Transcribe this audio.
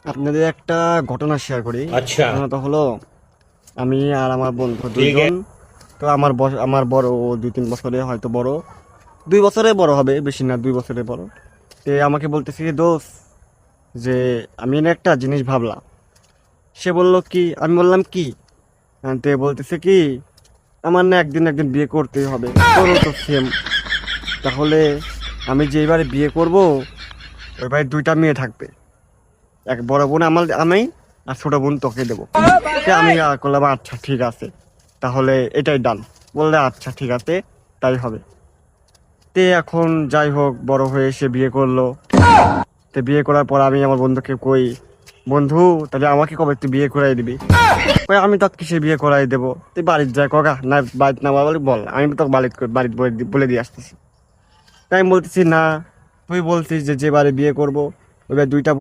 আপনাদের একটা ঘটনা শেয়ার করি। আচ্ছা। ঘটনাটা হলো, আমি আর আমার বন্ধু দুইজন। তো আমার বড়, ও 2-3 বছরে হয়তো বড়, 2 বছরে বড় হবে, বেশি না, 2 বছরে বড়। তে আমাকে বলতেছি, দোস্ত, যে আমি না একটা জিনিস ভাবলাম। সে বলল কি, আমি বললাম কি? তে বলতেছে কি, আমার না একদিন একদিন বিয়ে করতেই হবে। তোরও তো সেম। তাহলে আমি যে এবারে বিয়ে করব, ওই বাড়ির 2টা মেয়ে থাকবে। এক বড় বোন আমি, আর ছোট বোন তোকে দেবো। আমি করলাম আচ্ছা ঠিক আছে, তাহলে এটাই ডান। বললে আচ্ছা ঠিক আছে, তাই হবে। তে এখন যাই হোক, বড় হয়ে সে বিয়ে করলো। তে বিয়ে করার পর আমি আমার বন্ধুকে কই, বন্ধু, তাহলে আমাকে কবে তুই বিয়ে করাই দিবি? কই আমি তো কিসে বিয়ে করাই দেবো, তুই বাড়ির যাই কগা, না বাড়িতে না বলে বল, আমি তো বাড়িতে বলে দিয়ে আসতেছি। তাই আমি বলতেছি না, তুই বলছিস যে যে বাড়ি বিয়ে করবো ওই বাড়ি 2টা